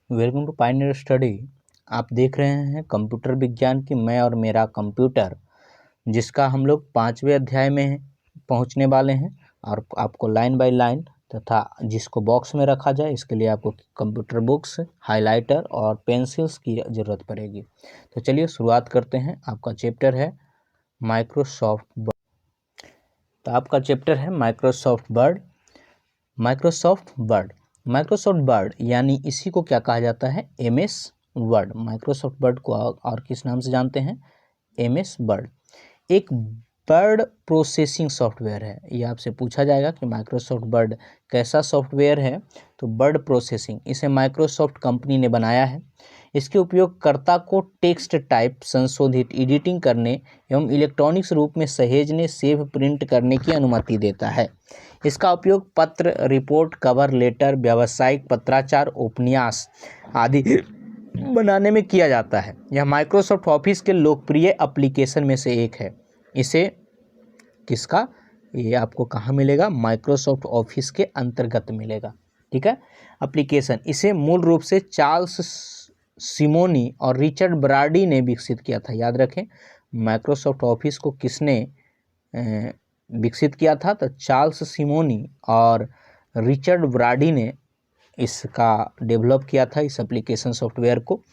Welcome to Pioneer study. आप देख रहे हैं कंप्यूटर विज्ञान की मैं और मेरा कंप्यूटर, जिसका हम लोग 5वें अध्याय में पहुंचने वाले हैं और आपको लाइन बाय लाइन तथा जिसको बॉक्स में रखा जाए इसके लिए आपको कंप्यूटर बुक्स, हाइलाइटर और पेंसिल्स की ज़रूरत पड़ेगी। तो चलिए शुरुआत करते हैं। आपका चैप्टर है माइक्रोसॉफ्ट वर्ड। तो आपका चैप्टर है माइक्रोसॉफ्ट वर्ड। माइक्रोसॉफ्ट वर्ड यानी इसी को क्या कहा जाता है? MS word. माइक्रोसॉफ्ट वर्ड को और किस नाम से जानते हैं? MS word. एक वर्ड प्रोसेसिंग सॉफ्टवेयर है। ये आपसे पूछा जाएगा कि माइक्रोसॉफ्ट वर्ड कैसा सॉफ्टवेयर है, तो वर्ड प्रोसेसिंग इसे माइक्रोसॉफ्ट कंपनी ने बनाया है। इसके उपयोगकर्ता को टेक्स्ट टाइप, संशोधित, एडिटिंग करने एवं इलेक्ट्रॉनिक्स रूप में सहेजने, सेव, प्रिंट करने की अनुमति देता है। इसका उपयोग पत्र, रिपोर्ट, कवर लेटर, व्यावसायिक पत्राचार, उपन्यास आदि बनाने में किया जाता है। यह माइक्रोसॉफ्ट ऑफिस के लोकप्रिय एप्लीकेशन में से एक है। इसे किसका? ये आपको कहाँ मिलेगा? माइक्रोसॉफ्ट ऑफिस के अंतर्गत मिलेगा। ठीक है। एप्लीकेशन इसे मूल रूप से चार्ल्स सिमोनी और रिचर्ड ब्राडी ने विकसित किया था। याद रखें, माइक्रोसॉफ्ट ऑफिस को किसने विकसित किया था? तो चार्ल्स सिमोनी और रिचर्ड ब्राडी ने इसका डेवलप किया था। इस एप्लीकेशन सॉफ्टवेयर को,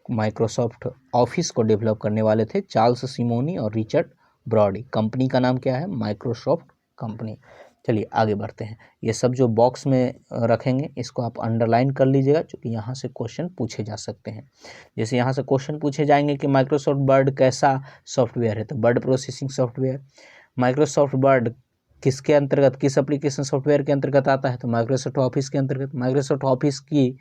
माइक्रोसॉफ्ट ऑफिस को डेवलप करने वाले थे चार्ल्स सिमोनी और रिचर्ड ब्राडी। कंपनी का नाम क्या है? Microsoft company. चलिए आगे बढ़ते हैं। ये सब जो बॉक्स में रखेंगे इसको आप अंडरलाइन कर लीजिएगा, क्योंकि यहाँ से क्वेश्चन पूछे जा सकते हैं। जैसे यहाँ से क्वेश्चन पूछे जाएंगे कि माइक्रोसॉफ्ट वर्ड कैसा सॉफ्टवेयर है, तो word processing software. Microsoft word किसके अंतर्गत, किस एप्लीकेशन सॉफ्टवेयर के अंतर्गत आता है? तो माइक्रोसॉफ्ट ऑफिस के अंतर्गत। माइक्रोसॉफ्ट ऑफिस की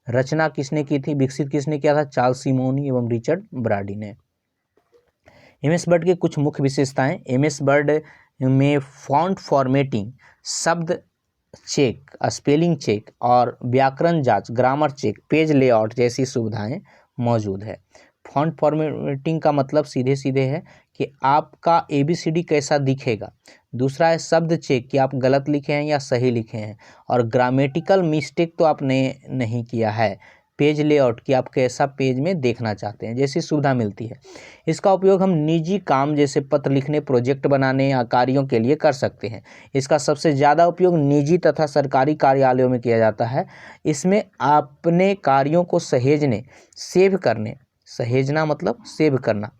रचना किसने की थी, विकसित किसने किया था? चार्ल्स सिमोनी एवं रिचर्ड ब्राडी ने। एमएस वर्ड की कुछ मुख्य विशेषताएं। एमएस वर्ड में फॉन्ट फॉर्मेटिंग, शब्द चेक, स्पेलिंग चेक और व्याकरण जांच, ग्रामर चेक, पेज लेआउट जैसी सुविधाएं मौजूद है। फॉन्ट फॉर्मेटिंग का मतलब सीधे सीधे है कि आपका एबीसीडी कैसा दिखेगा। दूसरा है शब्द चेक, कि आप गलत लिखे हैं या सही लिखे हैं, और ग्रामेटिकल मिस्टेक तो आपने नहीं किया है। पेज लेआउट, कि आप कैसा पेज में देखना चाहते हैं, जैसी सुविधा मिलती है। इसका उपयोग हम निजी काम जैसे पत्र लिखने, प्रोजेक्ट बनाने या कार्यों के लिए कर सकते हैं। इसका सबसे ज़्यादा उपयोग निजी तथा सरकारी कार्यालयों में किया जाता है। इसमें अपने कार्यों को सहेजने, सेव करने, सहेजना मतलब सेव करना,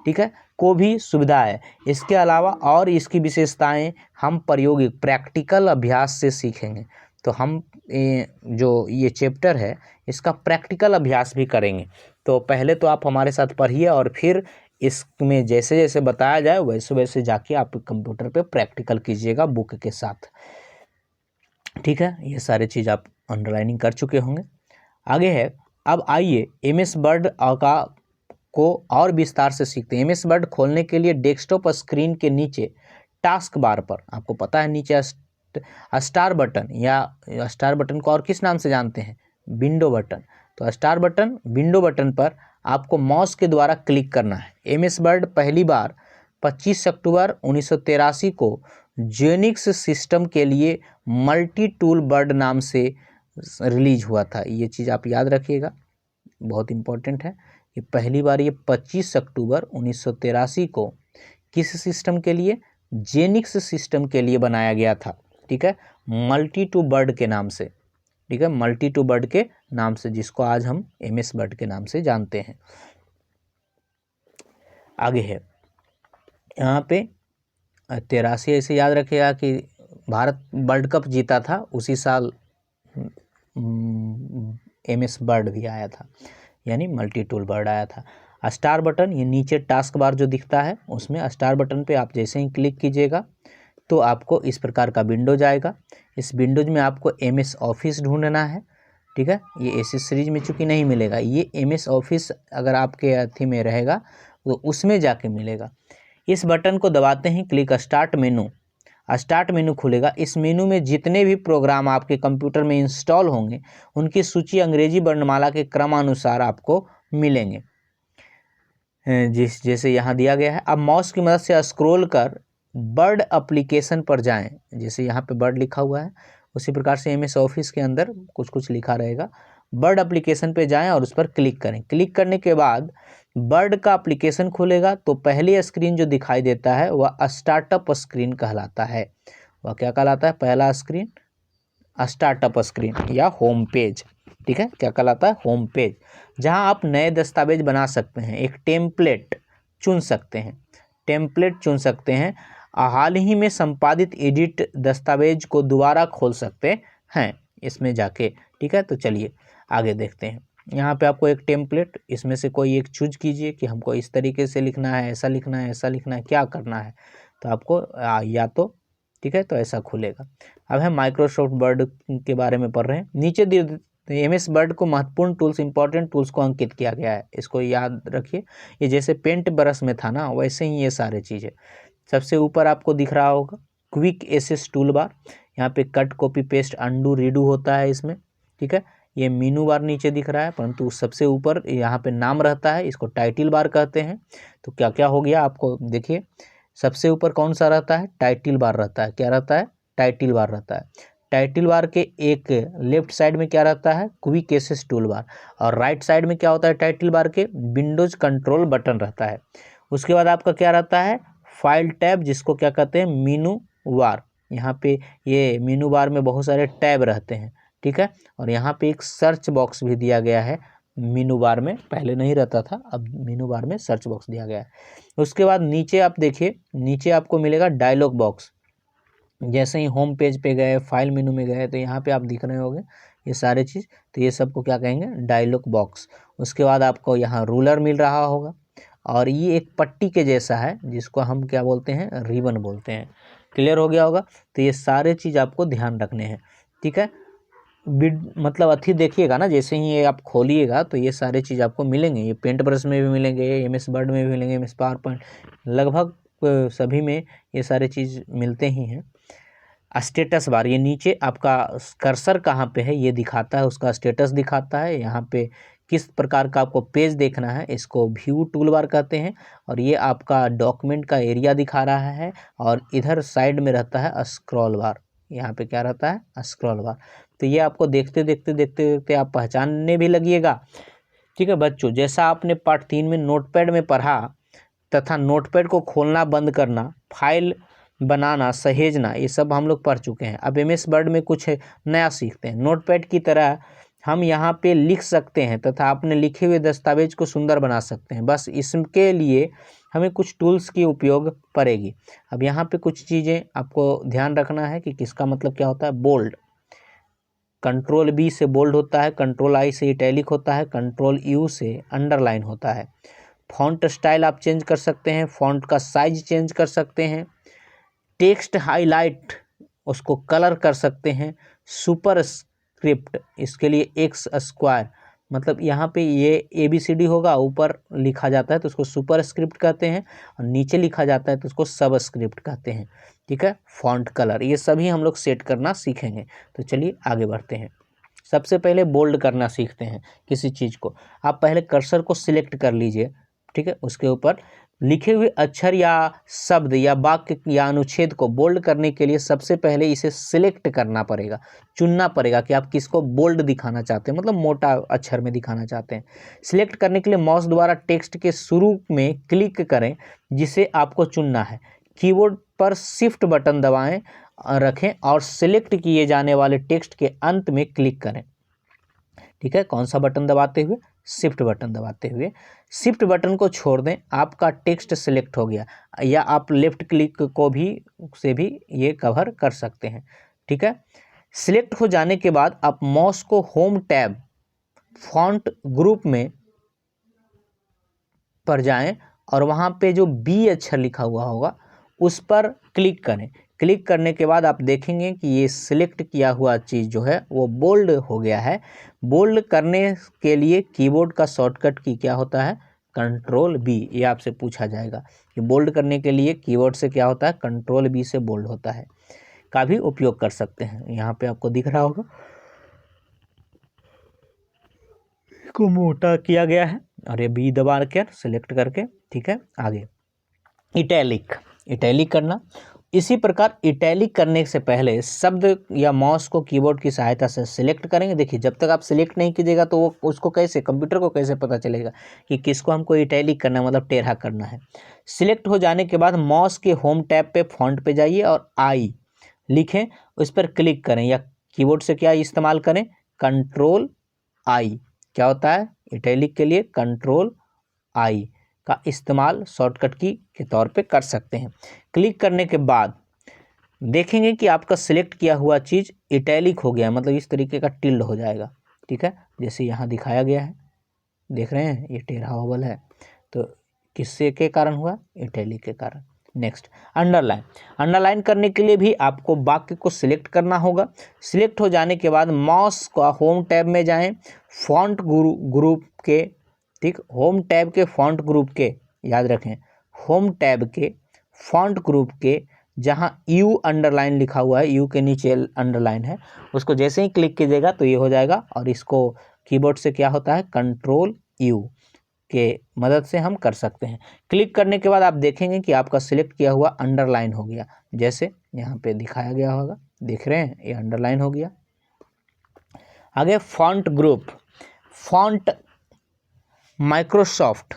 ठीक है, को भी सुविधा है। इसके अलावा और इसकी विशेषताएं हम प्रायोगिक प्रैक्टिकल अभ्यास से सीखेंगे। तो हम जो ये चैप्टर है इसका प्रैक्टिकल अभ्यास भी करेंगे। तो पहले तो आप हमारे साथ पढ़िए और फिर इसमें जैसे जैसे बताया जाए वैसे वैसे जाके आप कंप्यूटर पे प्रैक्टिकल कीजिएगा बुक के साथ। ठीक है, ये सारे चीज़ आप अंडरलाइनिंग कर चुके होंगे। आगे है, अब आइए एमएस वर्ड का को और विस्तार से सीखते हैं। एमएस वर्ड खोलने के लिए डेस्कटॉप स्क्रीन के नीचे टास्क बार पर, आपको पता है नीचे स्टार बटन, या स्टार बटन को और किस नाम से जानते हैं? Window button. तो स्टार बटन, विंडो बटन पर आपको माउस के द्वारा क्लिक करना है। एमएस वर्ड पहली बार 25 अक्टूबर 1983 को जेनिक्स सिस्टम के लिए मल्टी टूल वर्ड नाम से रिलीज हुआ था। ये चीज़ आप याद रखिएगा, बहुत इंपॉर्टेंट है कि पहली बार ये 25 अक्टूबर 1983 को किस सिस्टम के लिए? जेनिक्स सिस्टम के लिए बनाया गया था। ठीक है, मल्टी टू वर्ड के नाम से। ठीक है, मल्टी टू वर्ड के नाम से, जिसको आज हम एमएस वर्ड के नाम से जानते हैं। आगे है यहाँ पे 83, ऐसे याद रखिएगा कि भारत वर्ल्ड कप जीता था, उसी साल एमएस वर्ड भी आया था, यानी मल्टी टूल वर्ड आया था। स्टार बटन, ये नीचे टास्क बार जो दिखता है उसमें स्टार बटन पे आप जैसे ही क्लिक कीजिएगा तो आपको इस प्रकार का विंडो जाएगा। इस विंडोज में आपको एमएस ऑफिस ढूंढना है। ठीक है, ये एसी सीरीज में चूँकि नहीं मिलेगा, ये एमएस ऑफिस अगर आपके अथी में रहेगा तो उसमें जाके मिलेगा। इस बटन को दबाते ही क्लिक स्टार्ट मेनू खुलेगा। इस मेनू में जितने भी प्रोग्राम आपके कंप्यूटर में इंस्टॉल होंगे उनकी सूची अंग्रेजी वर्णमाला के क्रमानुसार आपको मिलेंगे, जैसे यहाँ दिया गया है। अब माउस की मदद से स्क्रॉल कर वर्ड एप्लीकेशन पर जाएं। जैसे यहाँ पे वर्ड लिखा हुआ है उसी प्रकार से एमएस ऑफिस के अंदर कुछ कुछ लिखा रहेगा, बर्ड एप्लीकेशन पे जाएं और उस पर क्लिक करें। क्लिक करने के बाद बर्ड का एप्लीकेशन खुलेगा तो पहली स्क्रीन जो दिखाई देता है वह स्टार्टअप स्क्रीन कहलाता है। वह क्या कहलाता है? पहला स्क्रीन स्टार्टअप स्क्रीन या होम पेज। ठीक है, क्या कहलाता है? होम पेज, जहां आप नए दस्तावेज बना सकते हैं, एक टेम्पलेट चुन सकते हैं, टेम्पलेट चुन सकते हैं, हाल ही में संपादित एडिट दस्तावेज को दोबारा खोल सकते हैं इसमें जाके। ठीक है, तो चलिए आगे देखते हैं। यहाँ पे आपको एक टेम्पलेट, इसमें से कोई एक चूज कीजिए कि हमको इस तरीके से लिखना है, ऐसा लिखना है, ऐसा लिखना है, क्या करना है। तो आपको या तो ठीक है, तो ऐसा खुलेगा। अब हम माइक्रोसॉफ्ट वर्ड के बारे में पढ़ रहे हैं। नीचे MS वर्ड को महत्वपूर्ण टूल्स, इंपॉर्टेंट टूल्स को अंकित किया गया है, इसको याद रखिए। ये जैसे पेंट ब्रश में था ना, वैसे ही ये सारे चीज़ें। सबसे ऊपर आपको दिख रहा होगा क्विक एसेस टूल बार, यहाँ पे cut, copy, paste, undo, redo होता है इसमें। ठीक है, ये मीनू बार नीचे दिख रहा है, परंतु सबसे ऊपर यहाँ पे नाम रहता है, इसको टाइटिल बार कहते हैं। तो क्या क्या हो गया आपको देखिए, सबसे ऊपर कौन सा रहता है? टाइटिल बार रहता है। क्या रहता है? टाइटिल बार रहता है। टाइटिल बार के एक लेफ्ट साइड में क्या रहता है? क्विक एसेस टूल बार, और राइट साइड में क्या होता है? टाइटिल बार के विंडोज कंट्रोल बटन रहता है। उसके बाद आपका क्या रहता है? फाइल टैब, जिसको क्या कहते हैं? मीनू बार। यहाँ पे ये मीनू बार में बहुत सारे टैब रहते हैं। ठीक है, और यहाँ पे एक सर्च बॉक्स भी दिया गया है मीनू बार में, पहले नहीं रहता था, अब मीनू बार में सर्च बॉक्स दिया गया है। उसके बाद नीचे आप देखिए, नीचे आपको मिलेगा डायलॉग बॉक्स। जैसे ही होम पेज पे गए, फाइल मेनू में गए, तो यहाँ पे आप दिख रहे होंगे ये सारे चीज़, तो ये सबको क्या कहेंगे? Dialog box. उसके बाद आपको यहाँ रूलर मिल रहा होगा, और ये एक पट्टी के जैसा है, जिसको हम क्या बोलते हैं? रिबन बोलते हैं। क्लियर हो गया होगा? तो ये सारे चीज़ आपको ध्यान रखने हैं। ठीक है, मतलब अथी देखिएगा ना, जैसे ही ये आप खोलिएगा तो ये सारे चीज़ आपको मिलेंगे। ये पेंट ब्रश में भी मिलेंगे, MS वर्ड में भी मिलेंगे, MS पावर पॉइंट, लगभग सभी में ये सारे चीज़ मिलते ही हैं। स्टेटस बार, ये नीचे आपका कर्सर कहाँ पे है ये दिखाता है, उसका स्टेटस दिखाता है। यहाँ पे किस प्रकार का आपको पेज देखना है, इसको व्यू टूल बार कहते हैं। और ये आपका डॉक्यूमेंट का एरिया दिखा रहा है, और इधर साइड में रहता है स्क्रॉल बार। यहाँ पे क्या रहता है? स्क्रॉल बार। तो ये आपको देखते देखते देखते देखते आप पहचानने भी लगिएगा। ठीक है बच्चों, जैसा आपने पार्ट 3 में नोटपैड में पढ़ा तथा नोटपैड को खोलना बंद करना, फाइल बनाना, सहेजना, ये सब हम लोग पढ़ चुके हैं। अब MS वर्ड में कुछ नया सीखते हैं। नोटपैड की तरह हम यहाँ पे लिख सकते हैं तथा अपने लिखे हुए दस्तावेज को सुंदर बना सकते हैं। बस इसके लिए हमें कुछ टूल्स की उपयोग पड़ेगी। अब यहाँ पे कुछ चीज़ें आपको ध्यान रखना है कि किसका मतलब क्या होता है। बोल्ड, कंट्रोल B से बोल्ड होता है, कंट्रोल I से इटैलिक होता है, कंट्रोल U से अंडरलाइन होता है। फॉन्ट स्टाइल आप चेंज कर सकते हैं, फॉन्ट का साइज चेंज कर सकते हैं, टेक्स्ट हाईलाइट उसको कलर कर सकते हैं। सुपर स्क्रिप्ट, इसके लिए X स्क्वायर, मतलब यहाँ पे ये ABCD होगा, ऊपर लिखा जाता है तो उसको सुपर स्क्रिप्ट कहते हैं, और नीचे लिखा जाता है तो उसको सब स्क्रिप्ट कहते हैं। ठीक है, फॉन्ट कलर, ये सभी हम लोग सेट करना सीखेंगे। तो चलिए आगे बढ़ते हैं। सबसे पहले बोल्ड करना सीखते हैं किसी चीज़ को। आप पहले कर्सर को सिलेक्ट कर लीजिए। ठीक है, उसके ऊपर लिखे हुए अक्षर या शब्द या वाक्य या अनुच्छेद को बोल्ड करने के लिए सबसे पहले इसे सिलेक्ट करना पड़ेगा, चुनना पड़ेगा कि आप किसको बोल्ड दिखाना चाहते हैं, मतलब मोटा अक्षर में दिखाना चाहते हैं। सिलेक्ट करने के लिए माउस द्वारा टेक्स्ट के शुरू में क्लिक करें जिसे आपको चुनना है। कीबोर्ड पर शिफ्ट बटन दबाएं रखें और सिलेक्ट किए जाने वाले टेक्स्ट के अंत में क्लिक करें। ठीक है, कौन सा बटन दबाते हुए? शिफ्ट बटन दबाते हुए। शिफ्ट बटन को छोड़ दें, आपका टेक्स्ट सिलेक्ट हो गया, या आप लेफ्ट क्लिक को भी से भी ये कवर कर सकते हैं। ठीक है, सिलेक्ट हो जाने के बाद आप माउस को होम टैब फॉन्ट ग्रुप में पर जाएं और वहाँ पे जो B अक्षर लिखा हुआ होगा उस पर क्लिक करें। क्लिक करने के बाद आप देखेंगे कि ये सिलेक्ट किया हुआ चीज़ जो है वो बोल्ड हो गया है। बोल्ड करने के लिए कीबोर्ड का शॉर्टकट की क्या होता है? Control B। ये आपसे पूछा जाएगा कि बोल्ड करने के लिए कीबोर्ड से क्या होता है? कंट्रोल B से बोल्ड होता है, का भी उपयोग कर सकते हैं। यहाँ पे आपको दिख रहा होगा को मोटा किया गया है, और ये B दबा के सिलेक्ट करके। ठीक है, आगे इटैलिक, इटैलिक करना, इसी प्रकार इटैलिक करने से पहले शब्द या माउस को कीबोर्ड की सहायता से सिलेक्ट करेंगे। देखिए जब तक आप सिलेक्ट नहीं कीजिएगा तो वो उसको कैसे, कंप्यूटर को कैसे पता चलेगा कि किसको हमको इटैलिक करना है, मतलब टेढ़ा करना है। सिलेक्ट हो जाने के बाद माउस के होम टैब पे फॉन्ट पे जाइए और आई लिखें, उस पर क्लिक करें, या कीबोर्ड से क्या इस्तेमाल करें, कंट्रोल आई। क्या होता है इटैलिक के लिए, कंट्रोल आई का इस्तेमाल शॉर्टकट की के तौर पे कर सकते हैं। क्लिक करने के बाद देखेंगे कि आपका सिलेक्ट किया हुआ चीज़ इटैलिक हो गया, मतलब इस तरीके का टिल्ड हो जाएगा। ठीक है, जैसे यहाँ दिखाया गया है, देख रहे हैं ये टेढ़ा ओवल है, तो किससे के कारण हुआ, इटैलिक के कारण। Next underline. अंडरलाइन करने के लिए भी आपको वाक्य को सिलेक्ट करना होगा। सिलेक्ट हो जाने के बाद माउस का होम टैब में जाएं, फॉन्ट ग्रुप के, ठीक, होम टैब के फॉन्ट ग्रुप के, याद रखें होम टैब के फॉन्ट ग्रुप के जहां यू अंडरलाइन लिखा हुआ है, यू के नीचे अंडरलाइन है, उसको जैसे ही क्लिक कीजिएगा तो ये हो जाएगा। और इसको कीबोर्ड से क्या होता है, कंट्रोल यू के मदद से हम कर सकते हैं। क्लिक करने के बाद आप देखेंगे कि आपका सिलेक्ट किया हुआ अंडरलाइन हो गया, जैसे यहाँ पे दिखाया गया होगा, देख रहे हैं ये अंडरलाइन हो गया। आगे फॉन्ट ग्रुप, फॉन्ट माइक्रोसॉफ्ट,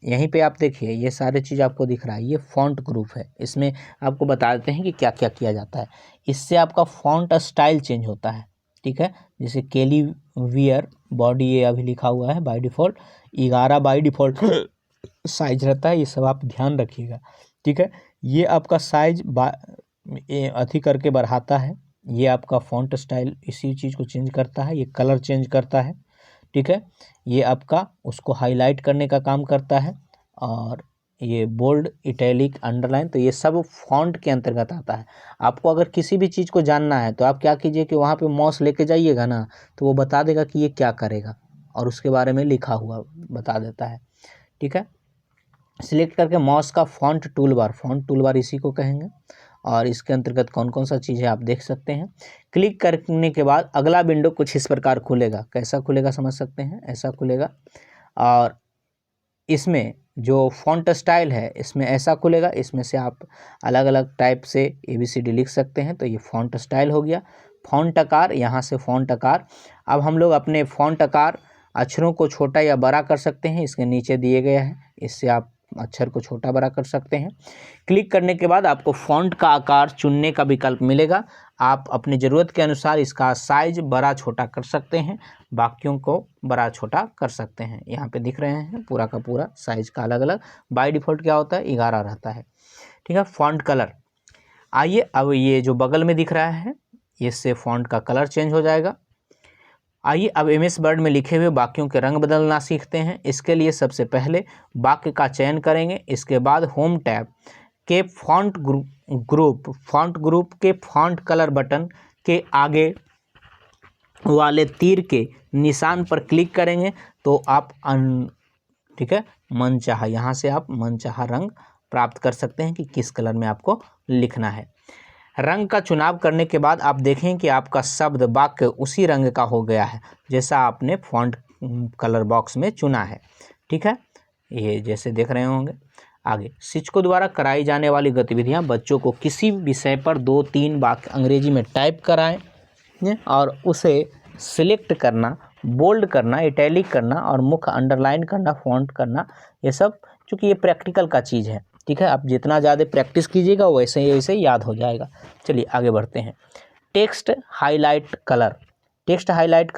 यहीं पे आप देखिए ये सारे चीज़ आपको दिख रहा है, ये फॉन्ट ग्रुप है। इसमें आपको बता देते हैं कि क्या क्या किया जाता है। इससे आपका फॉन्ट स्टाइल चेंज होता है, ठीक है। जैसे केली वियर बॉडी, ये अभी लिखा हुआ है by default 11 by default size रहता है, ये सब आप ध्यान रखिएगा, ठीक है। ये आपका साइज अथी करके बढ़ाता है, ये आपका फॉन्ट स्टाइल इसी चीज़ को चेंज करता है, ये कलर चेंज करता है, ठीक है। ये आपका उसको हाईलाइट करने का काम करता है, और ये बोल्ड, इटैलिक, अंडरलाइन, तो ये सब फॉन्ट के अंतर्गत आता है। आपको अगर किसी भी चीज़ को जानना है तो आप क्या कीजिए कि वहाँ पे माउस लेके जाइएगा ना, तो वो बता देगा कि ये क्या करेगा, और उसके बारे में लिखा हुआ बता देता है, ठीक है। सिलेक्ट करके माउस का फॉन्ट टूलबार इसी को कहेंगे, और इसके अंतर्गत कौन कौन सा चीज़ है आप देख सकते हैं। क्लिक करने के बाद अगला विंडो कुछ इस प्रकार खुलेगा, कैसा खुलेगा समझ सकते हैं, ऐसा खुलेगा। और इसमें जो फॉन्ट स्टाइल है इसमें ऐसा खुलेगा, इसमें से आप अलग अलग टाइप से ABCD लिख सकते हैं, तो ये फॉन्ट स्टाइल हो गया। फॉन्ट आकार, यहाँ से फॉन्ट आकार, अब हम लोग अपने फॉन्ट आकार अक्षरों को छोटा या बड़ा कर सकते हैं, इसके नीचे दिए गए हैं, इससे आप अक्षर को छोटा बड़ा कर सकते हैं। क्लिक करने के बाद आपको फॉन्ट का आकार चुनने का विकल्प मिलेगा, आप अपनी ज़रूरत के अनुसार इसका साइज बड़ा छोटा कर सकते हैं, बाकियों को बड़ा छोटा कर सकते हैं। यहाँ पे दिख रहे हैं पूरा का पूरा साइज का अलग अलग, बाय डिफ़ॉल्ट क्या होता है 11 रहता है, ठीक है। फॉन्ट कलर, आइए अब ये जो बगल में दिख रहा है इससे फॉन्ट का कलर चेंज हो जाएगा। आइए अब MS वर्ड में लिखे हुए वाक्यों के रंग बदलना सीखते हैं। इसके लिए सबसे पहले वाक्य का चयन करेंगे, इसके बाद होम टैब के फॉन्ट ग्रुप के फॉन्ट कलर बटन के आगे वाले तीर के निशान पर क्लिक करेंगे तो आप ठीक है मनचाहा, यहाँ से आप मनचाहा रंग प्राप्त कर सकते हैं कि किस कलर में आपको लिखना है। रंग का चुनाव करने के बाद आप देखें कि आपका शब्द वाक्य उसी रंग का हो गया है जैसा आपने फॉन्ट कलर बॉक्स में चुना है, ठीक है, ये जैसे देख रहे होंगे। आगे शिक्षकों द्वारा कराई जाने वाली गतिविधियां, बच्चों को किसी विषय पर 2-3 वाक्य अंग्रेजी में टाइप कराएं और उसे सिलेक्ट करना, बोल्ड करना, इटैलिक करना और मुख्य अंडरलाइन करना, फॉन्ट करना, ये सब चूँकि ये प्रैक्टिकल का चीज़ है, ठीक है। आप जितना ज़्यादा प्रैक्टिस कीजिएगा वैसे ही याद हो जाएगा। चलिए आगे बढ़ते हैं। Text highlight colour, text highlight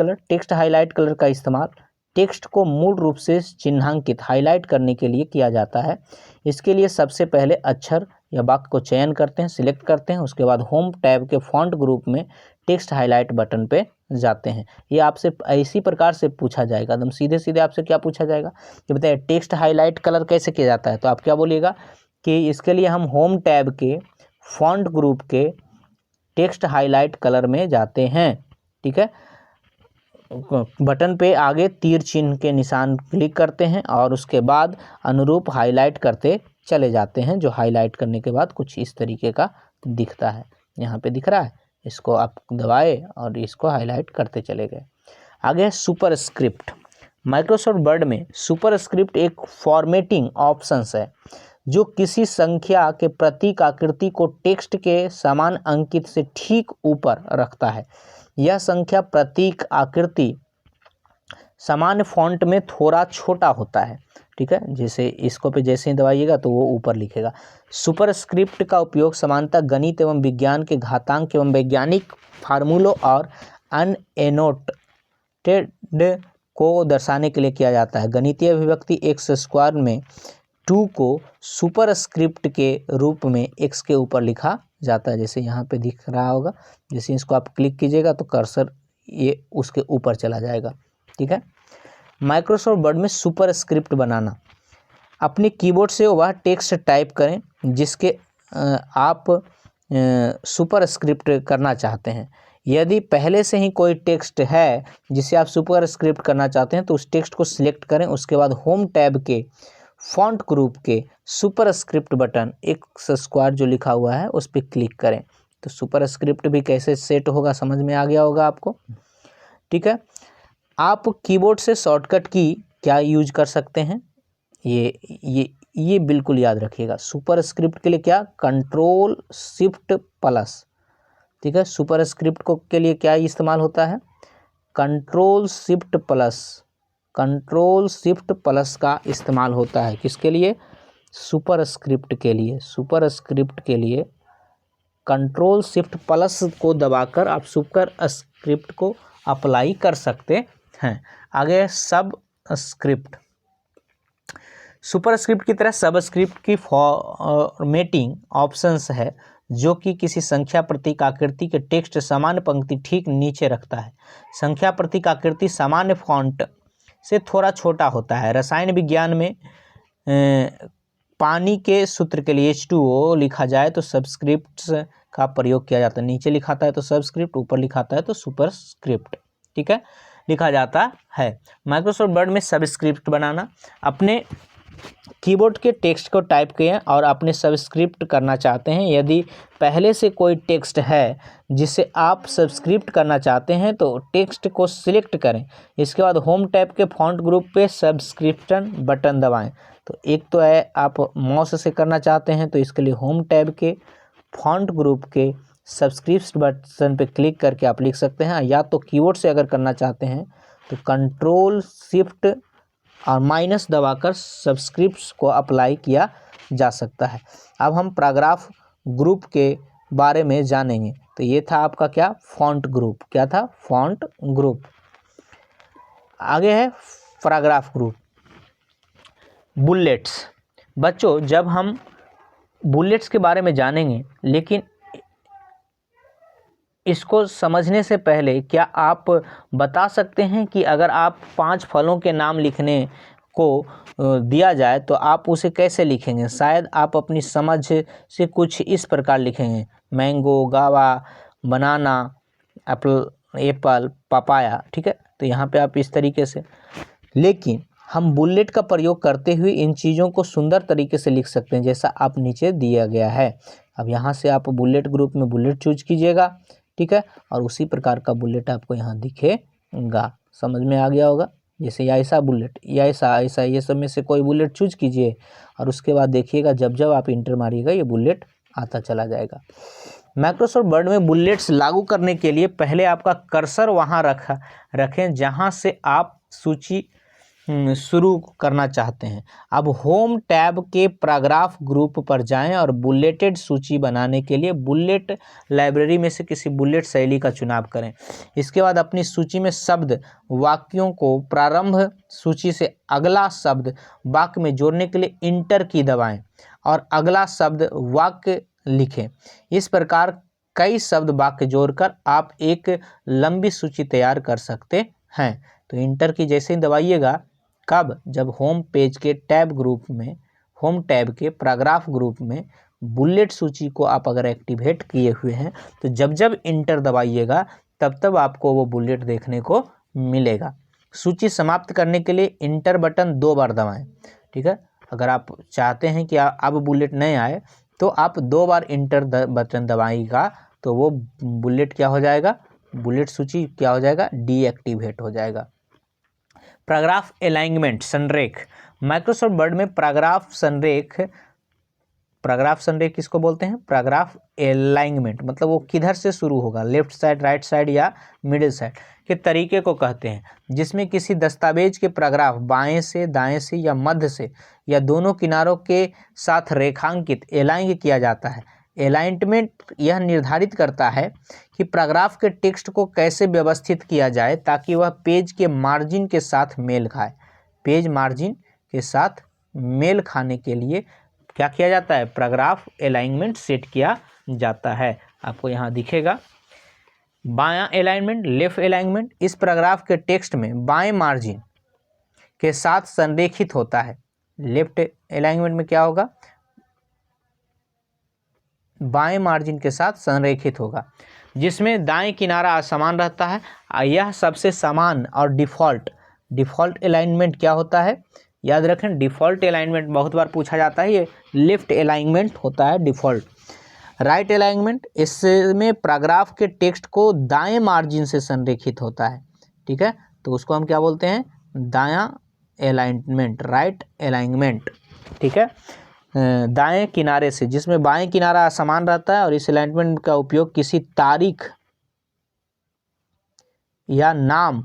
colour का इस्तेमाल टेक्स्ट को मूल रूप से चिन्हांकित हाईलाइट करने के लिए किया जाता है। इसके लिए सबसे पहले अक्षर या वाक्य को चयन करते हैं, सिलेक्ट करते हैं, उसके बाद होम टैब के फॉन्ट ग्रुप में टेक्स्ट हाईलाइट बटन पे जाते हैं। ये आपसे इसी प्रकार से पूछा जाएगा, एकदम सीधे सीधे आपसे क्या पूछा जाएगा कि बताइए टेक्स्ट हाईलाइट कलर कैसे किया जाता है, तो आप क्या बोलिएगा कि इसके लिए हम होम टैब के फॉन्ट ग्रुप के टेक्स्ट हाईलाइट कलर में जाते हैं, ठीक है। बटन पे आगे तीर चिन्ह के निशान क्लिक करते हैं और उसके बाद अनुरूप हाईलाइट करते चले जाते हैं, जो हाईलाइट करने के बाद कुछ इस तरीके का दिखता है, यहाँ पे दिख रहा है, इसको आप दबाए और इसको हाईलाइट करते चले गए। आगे सुपरस्क्रिप्ट, माइक्रोसॉफ्ट वर्ड में सुपरस्क्रिप्ट एक फॉर्मेटिंग ऑप्शंस है जो किसी संख्या के प्रतीक आकृति को टेक्स्ट के समान अंकित से ठीक ऊपर रखता है। यह संख्या प्रतीक आकृति सामान्य फॉन्ट में थोड़ा छोटा होता है, ठीक है। जैसे इसको पे जैसे ही दबाइएगा तो वो ऊपर लिखेगा। सुपरस्क्रिप्ट का उपयोग सामान्यतः गणित एवं विज्ञान के घातांक एवं वैज्ञानिक फार्मूलों और अनएनोटेड को दर्शाने के लिए किया जाता है। गणितीय अभिव्यक्ति एक्स स्क्वायर में 2 को सुपरस्क्रिप्ट के रूप में x के ऊपर लिखा जाता है। जैसे यहाँ पे दिख रहा होगा, जैसे इसको आप क्लिक कीजिएगा तो कर्सर ये उसके ऊपर चला जाएगा, ठीक है। माइक्रोसॉफ्ट वर्ड में सुपरस्क्रिप्ट बनाना। अपने कीबोर्ड से वह टेक्स्ट टाइप करें जिसके आप सुपरस्क्रिप्ट करना चाहते हैं। यदि पहले से ही कोई टेक्स्ट है जिसे आप सुपरस्क्रिप्ट करना चाहते हैं तो उस टेक्स्ट को सिलेक्ट करें। उसके बाद होम टैब के फॉन्ट ग्रुप के सुपरस्क्रिप्ट बटन एक्स स्क्वायर जो लिखा हुआ है उस पर क्लिक करें। तो सुपरस्क्रिप्ट भी कैसे सेट होगा समझ में आ गया होगा आपको, ठीक है। आप कीबोर्ड से शॉर्टकट की क्या यूज कर सकते हैं, ये बिल्कुल याद रखिएगा। सुपरस्क्रिप्ट के लिए क्या, कंट्रोल शिफ्ट प्लस, ठीक है। सुपरस्क्रिप्ट को के लिए क्या इस्तेमाल होता है, control shift plus. Control shift plus का इस्तेमाल होता है किसके लिए, सुपरस्क्रिप्ट के लिए। सुपरस्क्रिप्ट के लिए कंट्रोल शिफ्ट प्लस को दबाकर आप सुपरस्क्रिप्ट को अप्लाई कर सकते हैं। आगे सब स्क्रिप्ट। सुपरस्क्रिप्ट की तरह सबस्क्रिप्ट की फॉर्मेटिंग ऑप्शंस है जो कि किसी संख्या प्रतीक आकृति के टेक्स्ट सामान्य पंक्ति ठीक नीचे रखता है। संख्या प्रतीक आकृति सामान्य फॉन्ट से थोड़ा छोटा होता है। रसायन विज्ञान में पानी के सूत्र के लिए H2O लिखा जाए तो सबस्क्रिप्ट का प्रयोग किया जाता है। नीचे लिखाता है तो सबस्क्रिप्ट, ऊपर लिखाता है तो सुपरस्क्रिप्ट, ठीक है, लिखा जाता है। माइक्रोसॉफ्ट वर्ड में सबस्क्रिप्ट बनाना। अपने कीबोर्ड के टेक्स्ट को टाइप किए और अपने सबस्क्रिप्ट करना चाहते हैं। यदि पहले से कोई टेक्स्ट है जिसे आप सबस्क्रिप्ट करना चाहते हैं तो टेक्स्ट को सिलेक्ट करें। इसके बाद होम टैब के फॉन्ट ग्रुप पे सब्सक्रिप्शन बटन दबाएं। तो एक तो है आप माउस से करना चाहते हैं तो इसके लिए होम टैब के फॉन्ट ग्रुप के सब्सक्रिप्शन बटन पे क्लिक करके आप लिख सकते हैं, या तो कीबोर्ड से अगर करना चाहते हैं तो कंट्रोल शिफ्ट और माइनस दबाकर सब्सक्रिप्ट्स को अप्लाई किया जा सकता है। अब हम पैराग्राफ ग्रुप के बारे में जानेंगे। तो ये था आपका क्या, फॉन्ट ग्रुप। क्या था, फॉन्ट ग्रुप। आगे है पैराग्राफ ग्रुप। बुलेट्स। बच्चों जब हम बुलेट्स के बारे में जानेंगे, लेकिन इसको समझने से पहले क्या आप बता सकते हैं कि अगर आप 5 फलों के नाम लिखने को दिया जाए तो आप उसे कैसे लिखेंगे। शायद आप अपनी समझ से कुछ इस प्रकार लिखेंगे, मैंगो, गावा, बनाना, एप्पल, पपाया, ठीक है। तो यहाँ पे आप इस तरीके से, लेकिन हम बुलेट का प्रयोग करते हुए इन चीज़ों को सुंदर तरीके से लिख सकते हैं जैसा आप नीचे दिया गया है। अब यहाँ से आप बुलेट ग्रुप में बुलेट चूज कीजिएगा, ठीक है, और उसी प्रकार का बुलेट आपको यहाँ दिखेगा। समझ में आ गया होगा। जैसे ऐसा बुलेट या ऐसा ऐसा, ये सब में से कोई बुलेट चूज कीजिए और उसके बाद देखिएगा जब जब आप इंटर मारिएगा ये बुलेट आता चला जाएगा। माइक्रोसॉफ्ट वर्ड में बुलेट्स लागू करने के लिए पहले आपका कर्सर वहाँ रखें जहाँ से आप सूची शुरू करना चाहते हैं। अब होम टैब के पैराग्राफ ग्रुप पर जाएं और बुलेटेड सूची बनाने के लिए बुलेट लाइब्रेरी में से किसी बुलेट शैली का चुनाव करें। इसके बाद अपनी सूची में शब्द वाक्यों को प्रारंभ सूची से अगला शब्द वाक्य में जोड़ने के लिए इंटर की दबाएं और अगला शब्द वाक्य लिखें। इस प्रकार कई शब्द वाक्य जोड़कर आप एक लंबी सूची तैयार कर सकते हैं। तो इंटर की जैसे ही दबाइएगा, कब, जब होम पेज के टैब ग्रुप में, होम टैब के पैराग्राफ ग्रुप में बुलेट सूची को आप अगर एक्टिवेट किए हुए हैं तो जब जब इंटर दबाइएगा तब तब आपको वो बुलेट देखने को मिलेगा। सूची समाप्त करने के लिए इंटर बटन 2 बार दबाएं, ठीक है। अगर आप चाहते हैं कि अब बुलेट नहीं आए तो आप 2 बार इंटर बटन दबाइएगा तो वो बुलेट क्या हो जाएगा, बुलेट सूची क्या हो जाएगा, डीएक्टिवेट हो जाएगा। पैराग्राफ अलाइनमेंट संरेख। माइक्रोसॉफ्ट वर्ड में पैराग्राफ संरेख पैराग्राफ संरेखन किसको बोलते हैं? पैराग्राफ अलाइनमेंट, मतलब वो किधर से शुरू होगा, लेफ्ट साइड, राइट साइड या मिडिल साइड के तरीके को कहते हैं, जिसमें किसी दस्तावेज के पैराग्राफ बाएं से, दाएं से या मध्य से या दोनों किनारों के साथ रेखांकित अलाइन किया जाता है। अलाइनमेंट यह निर्धारित करता है कि पैराग्राफ के टेक्स्ट को कैसे व्यवस्थित किया जाए ताकि वह पेज के मार्जिन के साथ मेल खाए। पेज मार्जिन के साथ मेल खाने के लिए क्या किया जाता है? पैराग्राफ अलाइनमेंट सेट किया जाता है। आपको यहाँ दिखेगा बायां अलाइनमेंट, लेफ्ट अलाइनमेंट। इस पैराग्राफ के टेक्स्ट में बाएं मार्जिन के साथ संरेखित होता है। लेफ्ट अलाइनमेंट में क्या होगा? बाएं मार्जिन के साथ संरेखित होगा, जिसमें दाएं किनारा असमान रहता है। यह सबसे समान और डिफ़ॉल्ट अलाइनमेंट क्या होता है? याद रखें, डिफ़ॉल्ट अलाइनमेंट बहुत बार पूछा जाता है, ये लेफ्ट अलाइनमेंट होता है डिफ़ॉल्ट। राइट अलाइनमेंट, इसमें पैराग्राफ के टेक्स्ट को दाएं मार्जिन से संरेखित होता है। ठीक है, तो उसको हम क्या बोलते हैं? दायां अलाइनमेंट, राइट अलाइनमेंट। ठीक है, दाएं किनारे से, जिसमें बाएं किनारा असमान रहता है और इस अलाइनमेंट का उपयोग किसी तारीख या नाम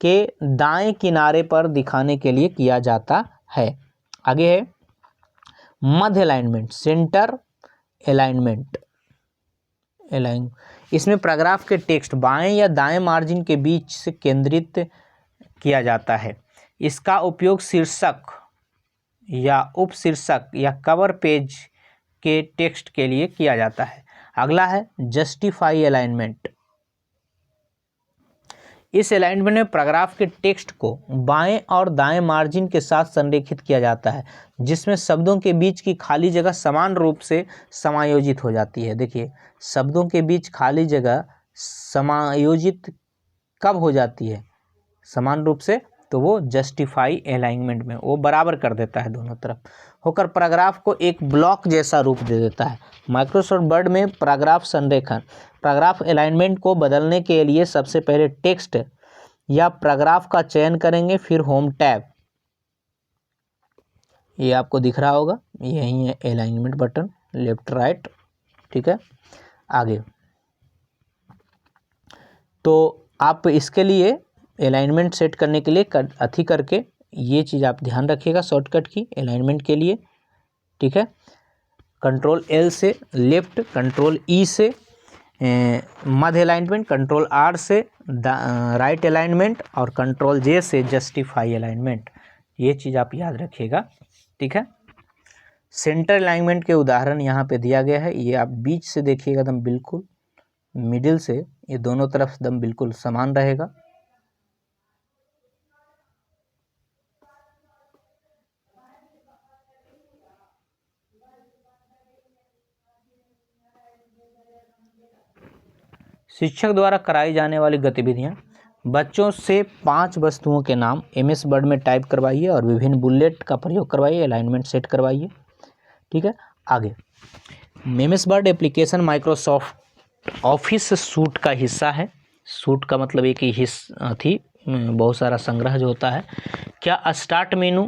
के दाएं किनारे पर दिखाने के लिए किया जाता है। आगे है मध्य अलाइनमेंट, सेंटर अलाइनमेंट। इसमें पैराग्राफ के टेक्स्ट बाएं या दाएं मार्जिन के बीच से केंद्रित किया जाता है। इसका उपयोग शीर्षक या उपशीर्षक या कवर पेज के टेक्स्ट के लिए किया जाता है। अगला है जस्टिफाई अलाइनमेंट। इस अलाइनमेंट में पैराग्राफ के टेक्स्ट को बाएं और दाएं मार्जिन के साथ संरेखित किया जाता है, जिसमें शब्दों के बीच की खाली जगह समान रूप से समायोजित हो जाती है। देखिए, शब्दों के बीच खाली जगह समायोजित कब हो जाती है? समान रूप से, तो वो जस्टिफाई अलाइनमेंट में वो बराबर कर देता है दोनों तरफ होकर, पैराग्राफ को एक ब्लॉक जैसा रूप दे देता है। माइक्रोसॉफ्ट वर्ड में पैराग्राफ संरेखन, पैराग्राफ अलाइनमेंट को बदलने के लिए सबसे पहले टेक्स्ट या पैराग्राफ का चयन करेंगे, फिर होम टैब, ये आपको दिख रहा होगा, यही है अलाइनमेंट बटन, लेफ्ट राइट। ठीक है, आगे तो आप इसके लिए अलाइनमेंट सेट करने के लिए अथी करके ये चीज़ आप ध्यान रखिएगा शॉर्टकट की अलाइनमेंट के लिए। ठीक है, कंट्रोल L से लेफ्ट, कंट्रोल E से मध्य अलाइनमेंट, कंट्रोल R से राइट अलाइनमेंट और कंट्रोल J से जस्टिफाई अलाइनमेंट। ये चीज़ आप याद रखिएगा। ठीक है, सेंटर अलाइनमेंट के उदाहरण यहाँ पे दिया गया है। ये आप बीच से देखिएगा एकदम बिल्कुल मिडिल से, ये दोनों तरफ एकदम बिल्कुल समान रहेगा। शिक्षक द्वारा कराई जाने वाली गतिविधियां, बच्चों से 5 वस्तुओं के नाम MS वर्ड में टाइप करवाइए और विभिन्न बुलेट का प्रयोग करवाइए, अलाइनमेंट सेट करवाइए। ठीक है, आगे MS word application Microsoft office suit का हिस्सा है। सूट का मतलब एक ही हिस्सा थी, बहुत सारा संग्रह जो होता है। क्या स्टार्ट मेनू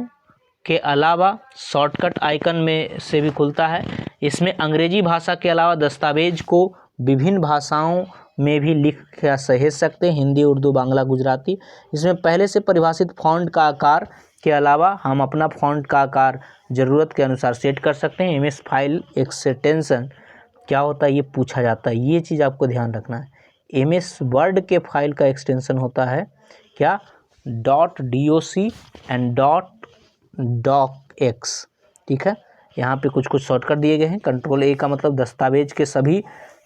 के अलावा शॉर्टकट आइकन में से भी खुलता है? इसमें अंग्रेजी भाषा के अलावा दस्तावेज को विभिन्न भाषाओं में भी लिख या सहेज सकते हैं, हिंदी, उर्दू, बांग्ला, गुजराती। इसमें पहले से परिभाषित फॉन्ट का आकार के अलावा हम अपना फॉन्ट का आकार ज़रूरत के अनुसार सेट कर सकते हैं। MS फाइल एक्सटेंशन क्या होता है ये पूछा जाता है, ये चीज़ आपको ध्यान रखना है। MS वर्ड के फाइल का एक्सटेंशन होता है क्या? .doc and .docx। ठीक है, यहाँ पे कुछ शॉर्टकट दिए गए हैं। कंट्रोल A का मतलब दस्तावेज के सभी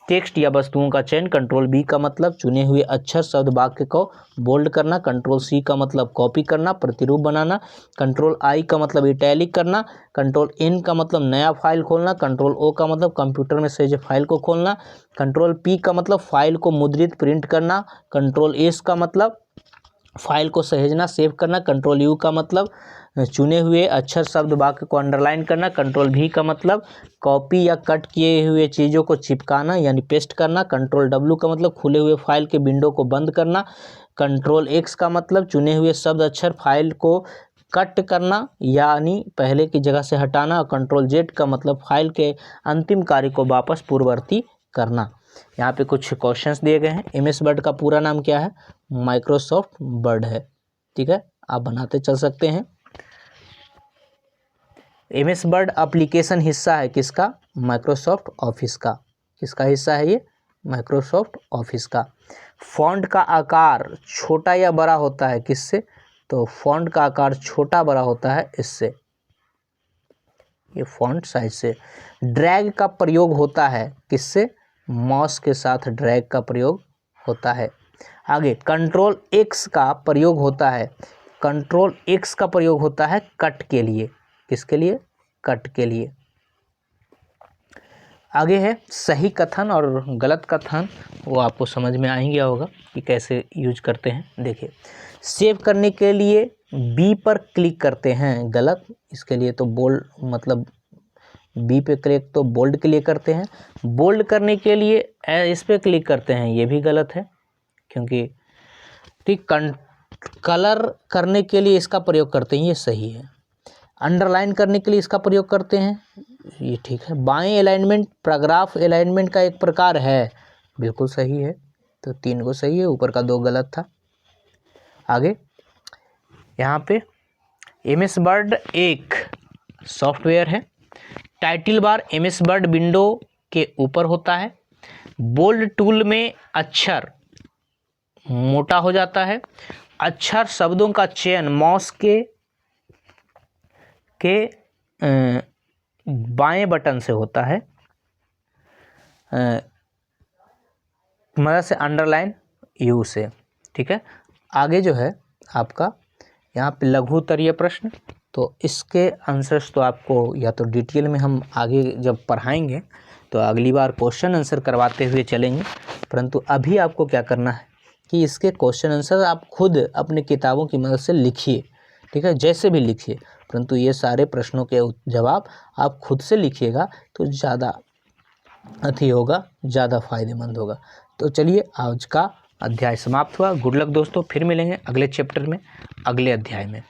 टेक्स्ट या वस्तुओं का चयन। कंट्रोल B का मतलब चुने हुए अक्षर, शब्द, वाक्य को बोल्ड करना। कंट्रोल C का मतलब कॉपी करना, प्रतिरूप बनाना। कंट्रोल I का मतलब इटैलिक करना। कंट्रोल N का मतलब नया फाइल खोलना। कंट्रोल O का मतलब कंप्यूटर में सहेजे फाइल को खोलना। कंट्रोल P का मतलब फाइल को मुद्रित प्रिंट करना। कंट्रोल S का मतलब फाइल को सहेजना, सेव करना। कंट्रोल U का मतलब चुने हुए अक्षर, शब्द, वाक्य को अंडरलाइन करना। कंट्रोल V का मतलब कॉपी या कट किए हुए चीज़ों को चिपकाना यानी पेस्ट करना। कंट्रोल W का मतलब खुले हुए फाइल के विंडो को बंद करना। कंट्रोल X का मतलब चुने हुए शब्द, अक्षर, फाइल को कट करना यानी पहले की जगह से हटाना, कंट्रोल जेड का मतलब फाइल के अंतिम कार्य को वापस पूर्ववर्ती करना। यहाँ पे कुछ क्वेश्चंस दिए गए हैं। एमएस वर्ड का पूरा नाम क्या है? माइक्रोसॉफ्ट वर्ड है। ठीक है, आप बनाते चल सकते हैं। एमएस वर्ड एप्लीकेशन हिस्सा है किसका? माइक्रोसॉफ्ट ऑफिस का। किसका हिस्सा है ये? माइक्रोसॉफ्ट ऑफिस का। फॉन्ट का आकार छोटा या बड़ा होता है किससे? तो फॉन्ट का आकार छोटा बड़ा होता है इससे, ये फॉन्ट साइज से। ड्रैग का प्रयोग होता है किससे? माउस के साथ ड्रैग का प्रयोग होता है। आगे कंट्रोल एक्स का प्रयोग होता है। कंट्रोल एक्स का प्रयोग होता है कट के लिए। किसके लिए? कट के लिए। आगे है सही कथन और गलत कथन, वो आपको समझ में आ ही गया होगा कि कैसे यूज करते हैं। देखिए, सेव करने के लिए बी पर क्लिक करते हैं, गलत। इसके लिए तो बोल्ड, मतलब बी पे क्लिक तो बोल्ड के लिए करते हैं। बोल्ड करने के लिए इस पे क्लिक करते हैं, ये भी गलत है, क्योंकि ठीक कलर करने के लिए इसका प्रयोग करते हैं, ये सही है। अंडरलाइन करने के लिए इसका प्रयोग करते हैं, ये ठीक है। बाएं अलाइनमेंट पैराग्राफ अलाइनमेंट का एक प्रकार है, बिल्कुल सही है। तो 3 को सही है, ऊपर का 2 गलत था। आगे यहाँ पे एमएस वर्ड एक सॉफ्टवेयर है। Title bar MS word window के ऊपर होता है। बोल्ड टूल में अक्षर मोटा हो जाता है। अक्षर शब्दों का चयन माउस के बाएं बटन से होता है, मदद से अंडरलाइन यू से। ठीक है, आगे जो है आपका यहाँ पे लघु उत्तरीय प्रश्न, तो इसके आंसर्स तो आपको या तो डिटेल में हम आगे जब पढ़ाएंगे तो अगली बार क्वेश्चन आंसर करवाते हुए चलेंगे, परंतु अभी आपको क्या करना है कि इसके क्वेश्चन आंसर आप खुद अपनी किताबों की मदद से लिखिए। ठीक है, जैसे भी लिखिए, परंतु ये सारे प्रश्नों के जवाब आप खुद से लिखिएगा तो ज़्यादा होगा, ज़्यादा फायदेमंद होगा। तो चलिए, आज का अध्याय समाप्त हुआ। गुड लक दोस्तों, फिर मिलेंगे अगले चैप्टर में, अगले अध्याय में।